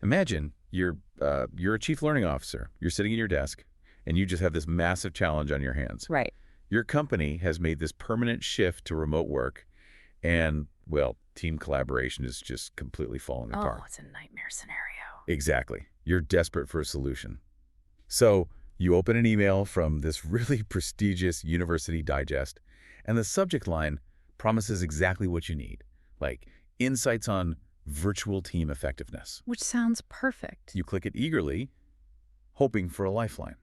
Imagine you're a chief learning officer. You're sitting at your desk, and you just have this massive challenge on your hands. Right. Your company has made this permanent shift to remote work, and, well, team collaboration is just completely falling apart. Oh, it's a nightmare scenario. Exactly. You're desperate for a solution. So you open an email from this really prestigious university digest, and the subject line promises exactly what you need, like insights on virtual team effectiveness. Which sounds perfect. You click it eagerly, hoping for a lifeline.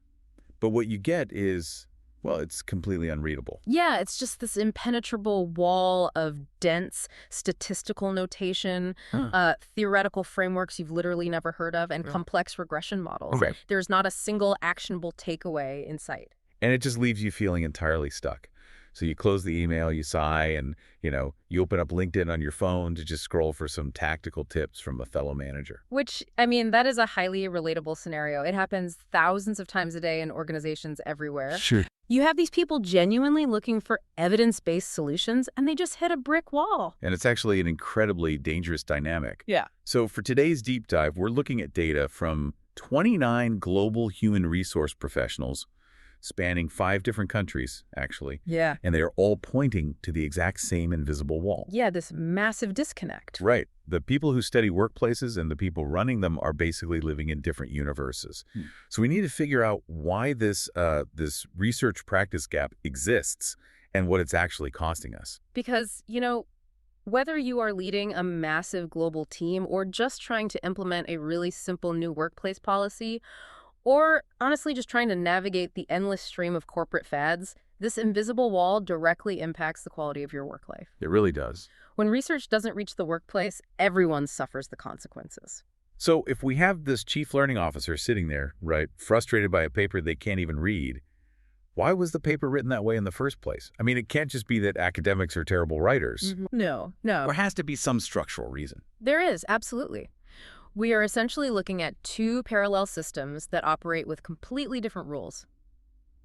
But what you get is, well, it's completely unreadable. Yeah, it's just this impenetrable wall of dense statistical notation, theoretical frameworks you've literally never heard of, and complex regression models. Right. There's not a single actionable takeaway in sight. And it just leaves you feeling entirely stuck. So you close the email, you sigh, and, you open up LinkedIn on your phone to just scroll for some tactical tips from a fellow manager. Which, I mean, that is a highly relatable scenario. It happens thousands of times a day in organizations everywhere. Sure. You have these people genuinely looking for evidence-based solutions, and they just hit a brick wall. And it's actually an incredibly dangerous dynamic. Yeah. So for today's deep dive, we're looking at data from 29 global human resource professionals spanning 5 different countries, actually. Yeah. And they are all pointing to the exact same invisible wall. Yeah, this massive disconnect. Right. The people who study workplaces and the people running them are basically living in different universes. So we need to figure out why this research practice gap exists and what it's actually costing us. Because, whether you are leading a massive global team or just trying to implement a really simple new workplace policy, or honestly just trying to navigate the endless stream of corporate fads, this invisible wall directly impacts the quality of your work life. It really does. When research doesn't reach the workplace, everyone suffers the consequences. So if we have this chief learning officer sitting there, right, frustrated by a paper they can't even read, why was the paper written that way in the first place? I mean, it can't just be that academics are terrible writers. No. There has to be some structural reason. There is, absolutely. We are essentially looking at 2 parallel systems that operate with completely different rules,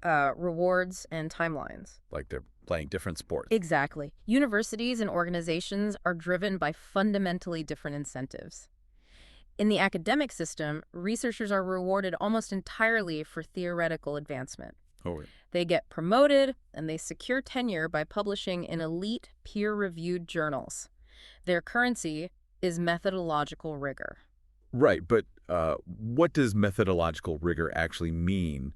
rewards and timelines. Like they're playing different sports. Exactly. Universities and organizations are driven by fundamentally different incentives. In the academic system, researchers are rewarded almost entirely for theoretical advancement. Oh, yeah. They get promoted and they secure tenure by publishing in elite peer-reviewed journals. Their currency is methodological rigor. Right, but what does methodological rigor actually mean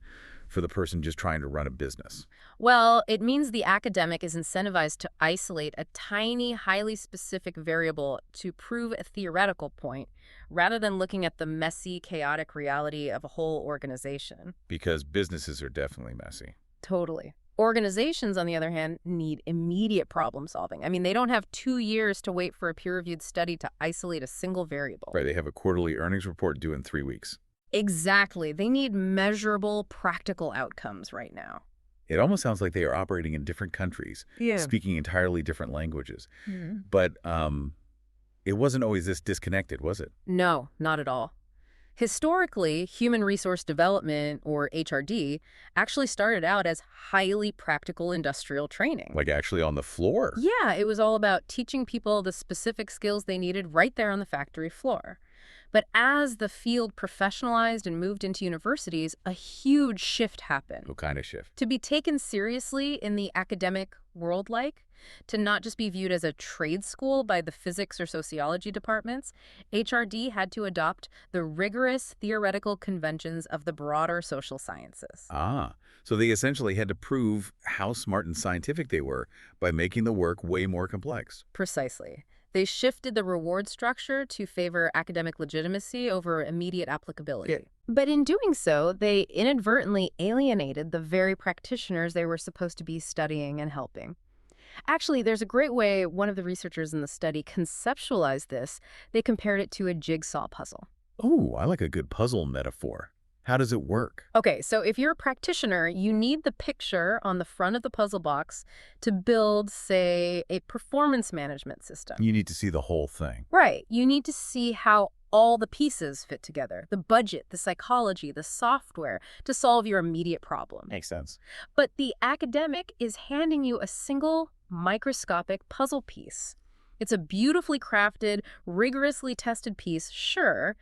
for the person just trying to run a business? Well, it means the academic is incentivized to isolate a tiny, highly specific variable to prove a theoretical point, rather than looking at the messy, chaotic reality of a whole organization. Because businesses are definitely messy. Totally. Organizations, on the other hand, need immediate problem solving. I mean, they don't have 2 years to wait for a peer-reviewed study to isolate a single variable. Right, they have a quarterly earnings report due in 3 weeks. Exactly. They need measurable, practical outcomes right now. It almost sounds like they are operating in different countries, speaking entirely different languages. But it wasn't always this disconnected, was it? No, not at all. Historically, human resource development, or HRD, actually started out as highly practical industrial training. Like actually on the floor? Yeah, it was all about teaching people the specific skills they needed right there on the factory floor. But as the field professionalized and moved into universities, a huge shift happened. What kind of shift? To be taken seriously in the academic world, to not just be viewed as a trade school by the physics or sociology departments, HRD had to adopt the rigorous theoretical conventions of the broader social sciences. Ah, so they essentially had to prove how smart and scientific they were by making the work way more complex. Precisely. They shifted the reward structure to favor academic legitimacy over immediate applicability. Yeah. But in doing so, they inadvertently alienated the very practitioners they were supposed to be studying and helping. Actually, there's a great way one of the researchers in the study conceptualized this. They compared it to a jigsaw puzzle. Oh, I like a good puzzle metaphor. How does it work? Okay, so if you're a practitioner, you need the picture on the front of the puzzle box to build, say, a performance management system. You need to see the whole thing. Right. You need to see how all the pieces fit together, the budget, the psychology, the software, to solve your immediate problem. Makes sense. But the academic is handing you a single microscopic puzzle piece. It's a beautifully crafted, rigorously tested piece, sure,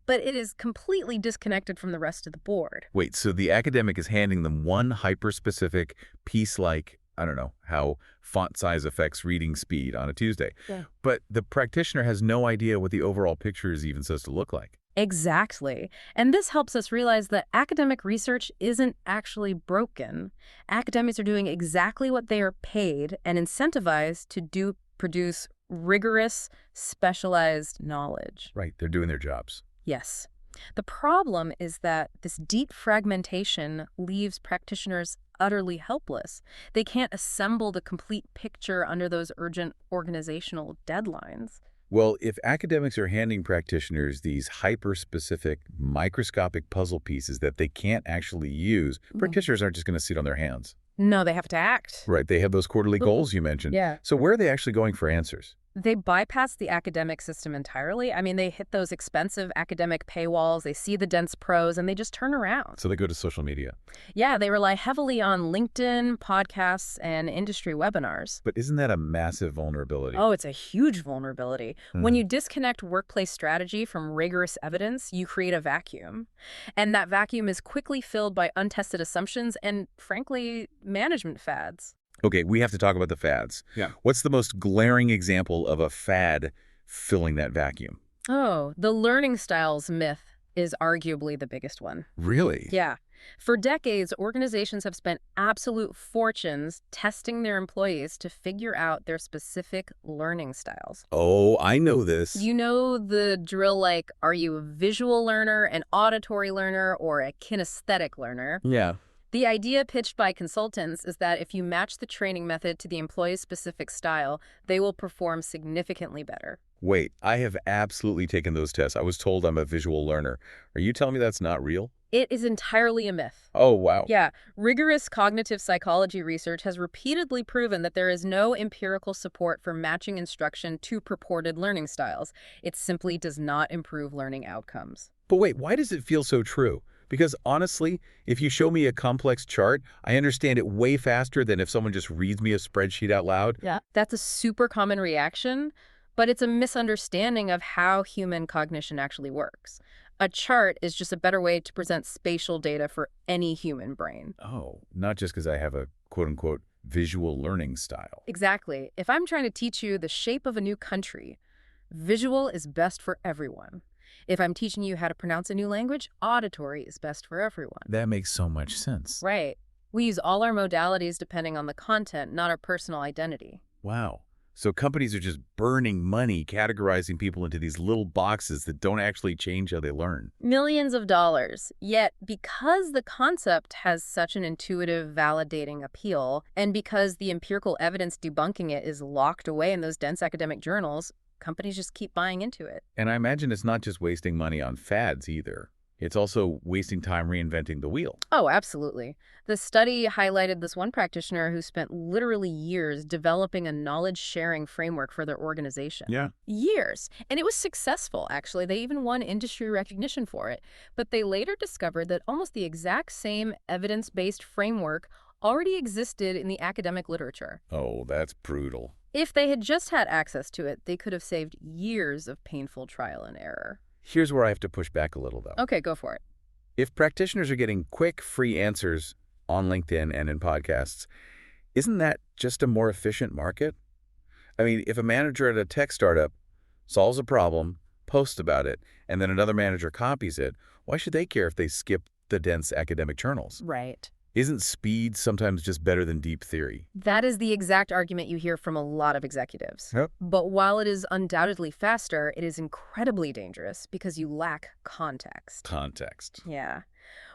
but it is completely disconnected from the rest of the board. Wait, so the academic is handing them one hyper-specific piece like, I don't know, how font size affects reading speed on a Tuesday. Yeah. But the practitioner has no idea what the overall picture is even supposed to look like. Exactly. And this helps us realize that academic research isn't actually broken. Academics are doing exactly what they are paid and incentivized to produce rigorous, specialized knowledge. Right, they're doing their jobs. Yes. The problem is that this deep fragmentation leaves practitioners utterly helpless. They can't assemble the complete picture under those urgent organizational deadlines. Well, if academics are handing practitioners these hyper-specific, microscopic puzzle pieces that they can't actually use, practitioners aren't just going to sit on their hands. No, they have to act. Right, they have those quarterly goals you mentioned. Yeah. So where are they actually going for answers? They bypass the academic system entirely. I mean, they hit those expensive academic paywalls, they see the dense prose, and they just turn around. So they go to social media. Yeah, they rely heavily on LinkedIn, podcasts, and industry webinars. But isn't that a massive vulnerability? Oh, it's a huge vulnerability. When you disconnect workplace strategy from rigorous evidence, you create a vacuum. And that vacuum is quickly filled by untested assumptions and, frankly, management fads. Okay, we have to talk about the fads. Yeah. What's the most glaring example of a fad filling that vacuum? Oh, the learning styles myth is arguably the biggest one. Really? Yeah. For decades, organizations have spent absolute fortunes testing their employees to figure out their specific learning styles. Oh, I know this. You know the drill like, are you a visual learner, an auditory learner, or a kinesthetic learner? Yeah. The idea pitched by consultants is that if you match the training method to the employee's specific style, they will perform significantly better. Wait, I have absolutely taken those tests. I was told I'm a visual learner. Are you telling me that's not real? It is entirely a myth. Oh, wow. Yeah, rigorous cognitive psychology research has repeatedly proven that there is no empirical support for matching instruction to purported learning styles. It simply does not improve learning outcomes. But wait, why does it feel so true? Because honestly, if you show me a complex chart, I understand it way faster than if someone just reads me a spreadsheet out loud. Yeah. That's a super common reaction, but it's a misunderstanding of how human cognition actually works. A chart is just a better way to present spatial data for any human brain. Oh, not just because I have a quote-unquote visual learning style. Exactly. If I'm trying to teach you the shape of a new country, visual is best for everyone. If I'm teaching you how to pronounce a new language, auditory is best for everyone. That makes so much sense. Right. We use all our modalities depending on the content, not our personal identity. Wow. So companies are just burning money categorizing people into these little boxes that don't actually change how they learn. Millions of dollars. Yet, because the concept has such an intuitive, validating appeal, and because the empirical evidence debunking it is locked away in those dense academic journals, companies just keep buying into it. And I imagine it's not just wasting money on fads either. It's also wasting time reinventing the wheel. Oh, absolutely. The study highlighted this one practitioner who spent literally years developing a knowledge-sharing framework for their organization. Yeah. Years. And it was successful, actually. They even won industry recognition for it. But they later discovered that almost the exact same evidence-based framework already existed in the academic literature. Oh, that's brutal. If they had just had access to it, they could have saved years of painful trial and error. Here's where I have to push back a little, though. Okay, go for it. If practitioners are getting quick, free answers on LinkedIn and in podcasts, isn't that just a more efficient market? I mean, if a manager at a tech startup solves a problem, posts about it, and then another manager copies it, why should they care if they skip the dense academic journals? Right. Isn't speed sometimes just better than deep theory? That is the exact argument you hear from a lot of executives. Yep. But while it is undoubtedly faster, it is incredibly dangerous because you lack context. Context. Yeah.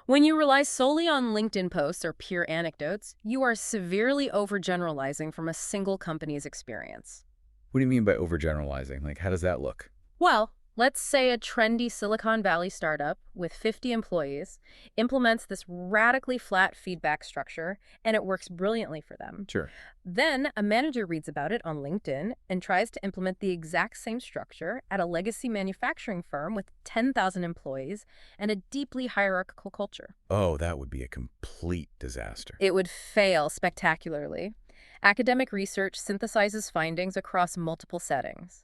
When you rely solely on LinkedIn posts or pure anecdotes, you are severely overgeneralizing from a single company's experience. What do you mean by overgeneralizing? Like, how does that look? Well, let's say a trendy Silicon Valley startup with 50 employees implements this radically flat feedback structure, and it works brilliantly for them. Sure. Then a manager reads about it on LinkedIn and tries to implement the exact same structure at a legacy manufacturing firm with 10,000 employees and a deeply hierarchical culture. Oh, that would be a complete disaster. It would fail spectacularly. Academic research synthesizes findings across multiple settings.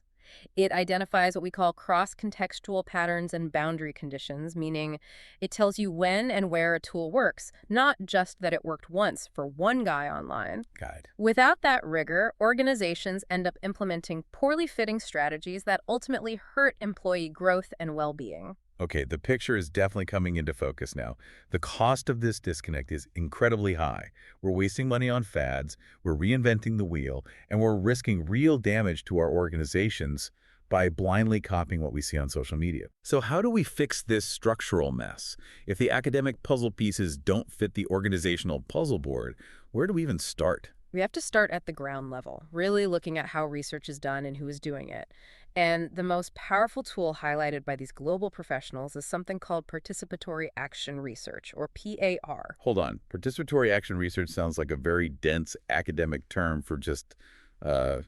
It identifies what we call cross-contextual patterns and boundary conditions, meaning it tells you when and where a tool works, not just that it worked once for one guy online. Guide. Without that rigor, organizations end up implementing poorly fitting strategies that ultimately hurt employee growth and well-being. Okay, the picture is definitely coming into focus now. The cost of this disconnect is incredibly high. We're wasting money on fads, we're reinventing the wheel, and we're risking real damage to our organizations by blindly copying what we see on social media. So how do we fix this structural mess? If the academic puzzle pieces don't fit the organizational puzzle board, where do we even start? We have to start at the ground level, really looking at how research is done and who is doing it. And the most powerful tool highlighted by these global professionals is something called participatory action research, or PAR. Hold on. Participatory action research sounds like a very dense academic term for just uh,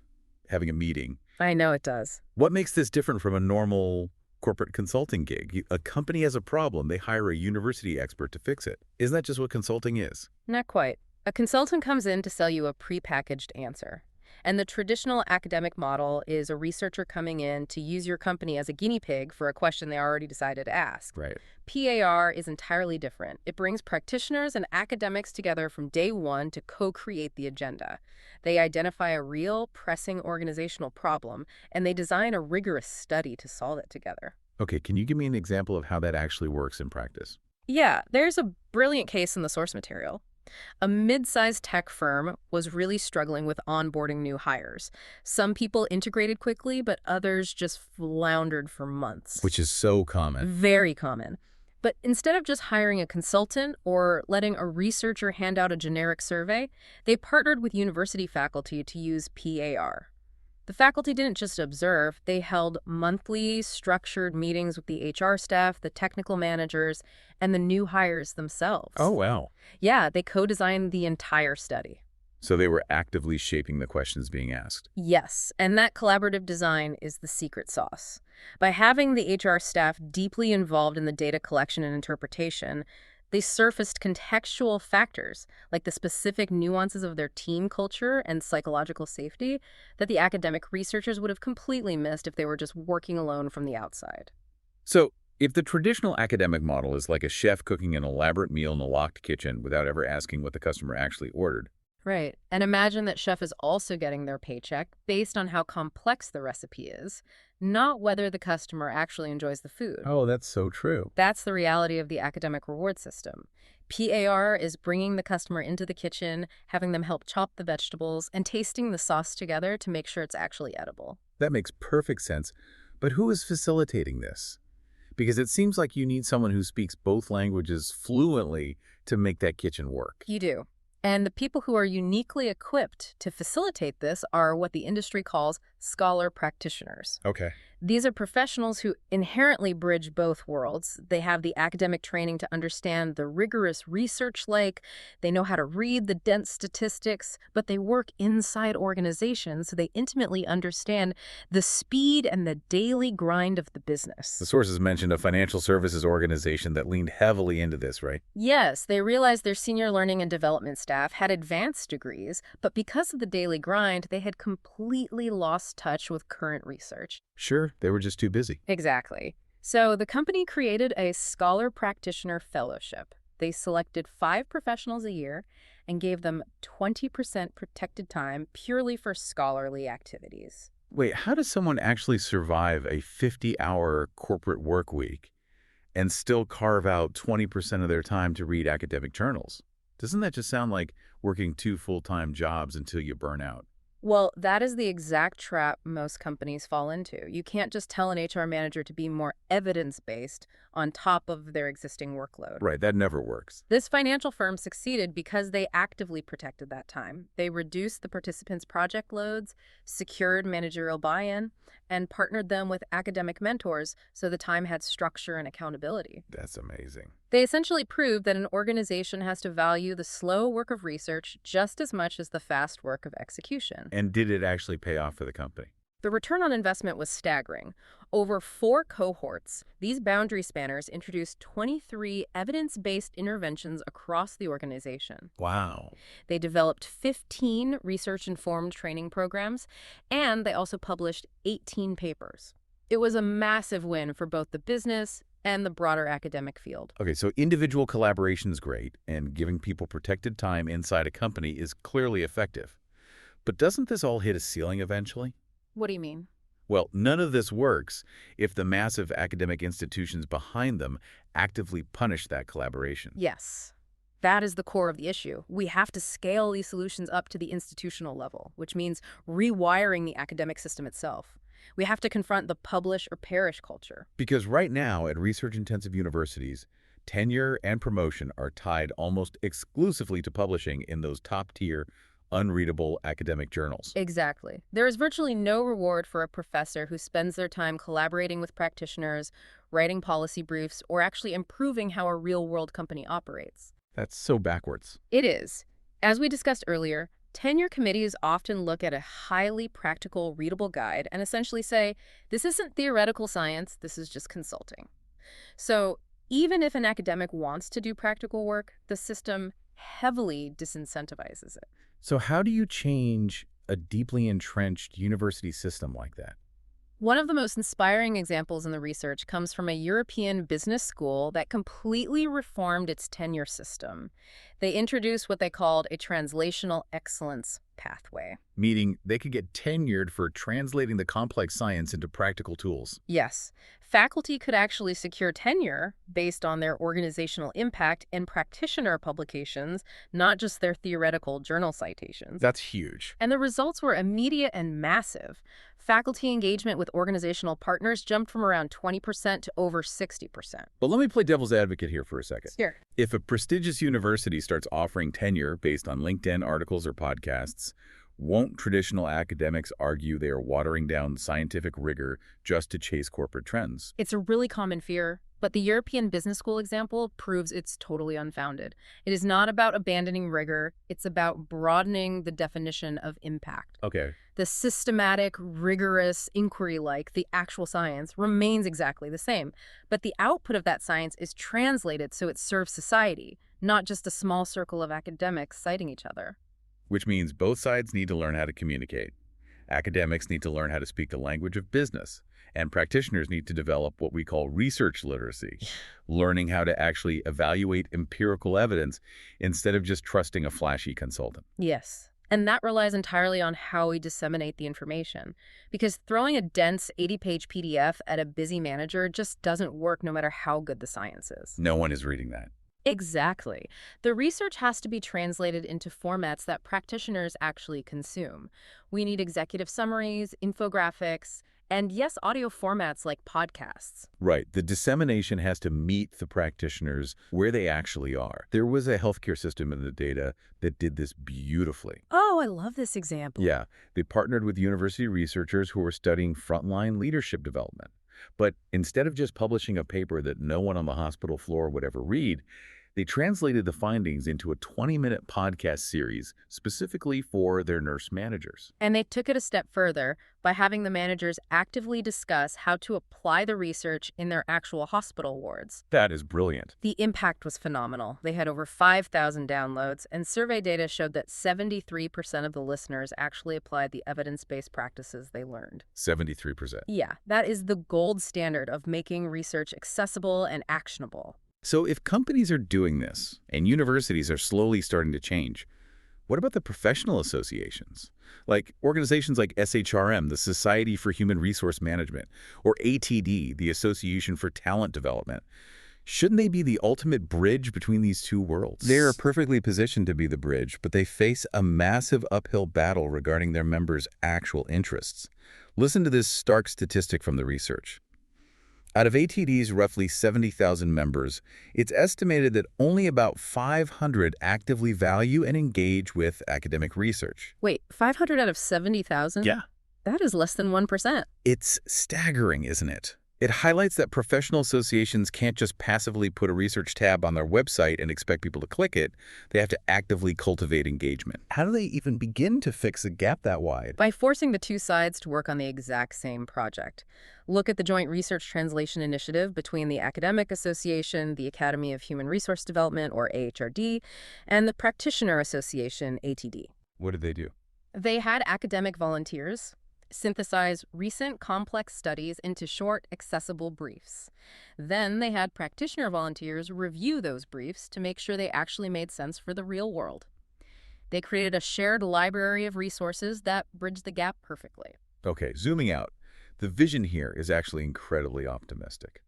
having a meeting. I know it does. What makes this different from a normal corporate consulting gig? A company has a problem. They hire a university expert to fix it. Isn't that just what consulting is? Not quite. A consultant comes in to sell you a prepackaged answer. And the traditional academic model is a researcher coming in to use your company as a guinea pig for a question they already decided to ask. Right. PAR is entirely different. It brings practitioners and academics together from day one to co-create the agenda. They identify a real, pressing organizational problem, and they design a rigorous study to solve it together. Okay, can you give me an example of how that actually works in practice? Yeah, there's a brilliant case in the source material. A mid-sized tech firm was really struggling with onboarding new hires. Some people integrated quickly, but others just floundered for months. Which is so common. Very common. But instead of just hiring a consultant or letting a researcher hand out a generic survey, they partnered with university faculty to use PAR. The faculty didn't just observe, they held monthly, structured meetings with the HR staff, the technical managers, and the new hires themselves. Oh, wow. Yeah, they co-designed the entire study. So they were actively shaping the questions being asked. Yes, and that collaborative design is the secret sauce. By having the HR staff deeply involved in the data collection and interpretation, they surfaced contextual factors, like the specific nuances of their team culture and psychological safety, that the academic researchers would have completely missed if they were just working alone from the outside. So if the traditional academic model is like a chef cooking an elaborate meal in a locked kitchen without ever asking what the customer actually ordered. Right. And imagine that chef is also getting their paycheck based on how complex the recipe is, not whether the customer actually enjoys the food. Oh, that's so true. That's the reality of the academic reward system. PAR is bringing the customer into the kitchen, having them help chop the vegetables, and tasting the sauce together to make sure it's actually edible. That makes perfect sense. But who is facilitating this? Because it seems like you need someone who speaks both languages fluently to make that kitchen work. You do. And the people who are uniquely equipped to facilitate this are what the industry calls scholar-practitioners. Okay. These are professionals who inherently bridge both worlds. They have the academic training to understand the rigorous research they know how to read the dense statistics, but they work inside organizations, so they intimately understand the speed and the daily grind of the business. The sources mentioned a financial services organization that leaned heavily into this, right? Yes, they realized their senior learning and development staff had advanced degrees, but because of the daily grind, they had completely lost touch with current research. Sure, they were just too busy. Exactly. So the company created a Scholar-Practitioner Fellowship. They selected 5 professionals a year and gave them 20% protected time purely for scholarly activities. Wait, how does someone actually survive a 50-hour corporate work week and still carve out 20% of their time to read academic journals? Doesn't that just sound like working 2 full-time jobs until you burn out? Well, that is the exact trap most companies fall into. You can't just tell an HR manager to be more evidence-based on top of their existing workload. Right, that never works. This financial firm succeeded because they actively protected that time. They reduced the participants' project loads, secured managerial buy-in, and partnered them with academic mentors so the time had structure and accountability. That's amazing. They essentially proved that an organization has to value the slow work of research just as much as the fast work of execution. And did it actually pay off for the company? The return on investment was staggering. Over 4 cohorts, these boundary spanners introduced 23 evidence-based interventions across the organization. Wow. They developed 15 research-informed training programs, and they also published 18 papers. It was a massive win for both the business and the broader academic field. Okay, so individual collaboration is great, and giving people protected time inside a company is clearly effective. But doesn't this all hit a ceiling eventually? What do you mean? Well, none of this works if the massive academic institutions behind them actively punish that collaboration. Yes. That is the core of the issue. We have to scale these solutions up to the institutional level, which means rewiring the academic system itself. We have to confront the publish or perish culture. Because right now at research-intensive universities, tenure and promotion are tied almost exclusively to publishing in those top-tier, unreadable academic journals. Exactly. There is virtually no reward for a professor who spends their time collaborating with practitioners, writing policy briefs, or actually improving how a real-world company operates. That's so backwards. It is. As we discussed earlier, tenure committees often look at a highly practical, readable guide and essentially say, this isn't theoretical science, this is just consulting. So even if an academic wants to do practical work, the system heavily disincentivizes it. So how do you change a deeply entrenched university system like that? One of the most inspiring examples in the research comes from a European business school that completely reformed its tenure system. They introduced what they called a translational excellence pathway. Meaning they could get tenured for translating the complex science into practical tools. Yes, faculty could actually secure tenure based on their organizational impact in practitioner publications, not just their theoretical journal citations. That's huge. And the results were immediate and massive. Faculty engagement with organizational partners jumped from around 20% to over 60%. But let me play devil's advocate here for a second. Sure. If a prestigious university starts offering tenure based on LinkedIn articles or podcasts, won't traditional academics argue they are watering down scientific rigor just to chase corporate trends? It's a really common fear, but the European Business School example proves it's totally unfounded. It is not about abandoning rigor, it's about broadening the definition of impact. Okay. The systematic, rigorous inquiry, like the actual science, remains exactly the same, but the output of that science is translated so it serves society, not just a small circle of academics citing each other. Which means both sides need to learn how to communicate. Academics need to learn how to speak the language of business, and practitioners need to develop what we call research literacy, learning how to actually evaluate empirical evidence instead of just trusting a flashy consultant. Yes. And that relies entirely on how we disseminate the information. Because throwing a dense 80-page PDF at a busy manager just doesn't work no matter how good the science is. No one is reading that. Exactly. The research has to be translated into formats that practitioners actually consume. We need executive summaries, infographics, and yes, audio formats like podcasts. Right. The dissemination has to meet the practitioners where they actually are. There was a healthcare system in the data that did this beautifully. Oh, I love this example. Yeah. They partnered with university researchers who were studying frontline leadership development. But instead of just publishing a paper that no one on the hospital floor would ever read, they translated the findings into a 20-minute podcast series specifically for their nurse managers. And they took it a step further by having the managers actively discuss how to apply the research in their actual hospital wards. That is brilliant. The impact was phenomenal. They had over 5,000 downloads, and survey data showed that 73% of the listeners actually applied the evidence-based practices they learned. 73%. Yeah, that is the gold standard of making research accessible and actionable. So if companies are doing this, and universities are slowly starting to change, what about the professional associations? Like organizations like SHRM, the Society for Human Resource Management, or ATD, the Association for Talent Development. Shouldn't they be the ultimate bridge between these two worlds? They are perfectly positioned to be the bridge, but they face a massive uphill battle regarding their members' actual interests. Listen to this stark statistic from the research. Out of ATD's roughly 70,000 members, it's estimated that only about 500 actively value and engage with academic research. Wait, 500 out of 70,000? Yeah. That is less than 1%. It's staggering, isn't it? It highlights that professional associations can't just passively put a research tab on their website and expect people to click it. They have to actively cultivate engagement. How do they even begin to fix a gap that wide? By forcing the two sides to work on the exact same project. Look at the Joint Research Translation Initiative between the Academic Association, the Academy of Human Resource Development, or AHRD, and the Practitioner Association, ATD. What did they do? They had academic volunteers synthesize recent complex studies into short, accessible briefs. Then they had practitioner volunteers review those briefs to make sure they actually made sense for the real world. They created a shared library of resources that bridged the gap perfectly. Okay, zooming out, the vision here is actually incredibly optimistic.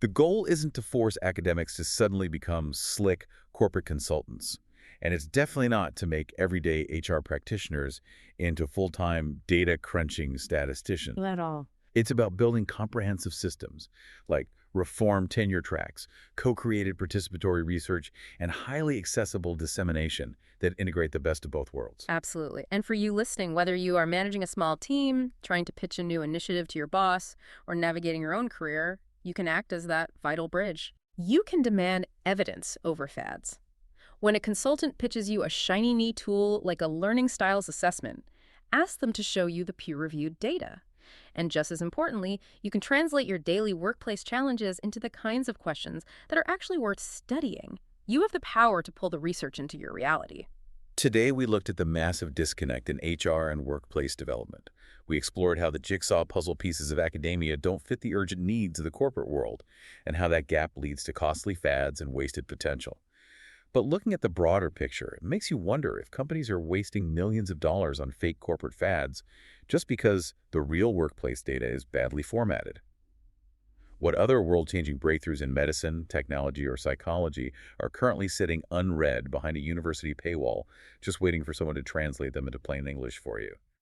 The goal isn't to force academics to suddenly become slick corporate consultants. And it's definitely not to make everyday HR practitioners into full-time data crunching statisticians. Not at all. It's about building comprehensive systems like reform tenure tracks, co-created participatory research, and highly accessible dissemination that integrate the best of both worlds. Absolutely. And for you listening, whether you are managing a small team, trying to pitch a new initiative to your boss, or navigating your own career, you can act as that vital bridge. You can demand evidence over fads. When a consultant pitches you a shiny new tool like a learning styles assessment, ask them to show you the peer-reviewed data. And just as importantly, you can translate your daily workplace challenges into the kinds of questions that are actually worth studying. You have the power to pull the research into your reality. Today, we looked at the massive disconnect in HR and workplace development. We explored how the jigsaw puzzle pieces of academia don't fit the urgent needs of the corporate world, and how that gap leads to costly fads and wasted potential. But looking at the broader picture, it makes you wonder if companies are wasting millions of dollars on fake corporate fads just because the real workplace data is badly formatted. What other world-changing breakthroughs in medicine, technology, or psychology are currently sitting unread behind a university paywall, just waiting for someone to translate them into plain English for you?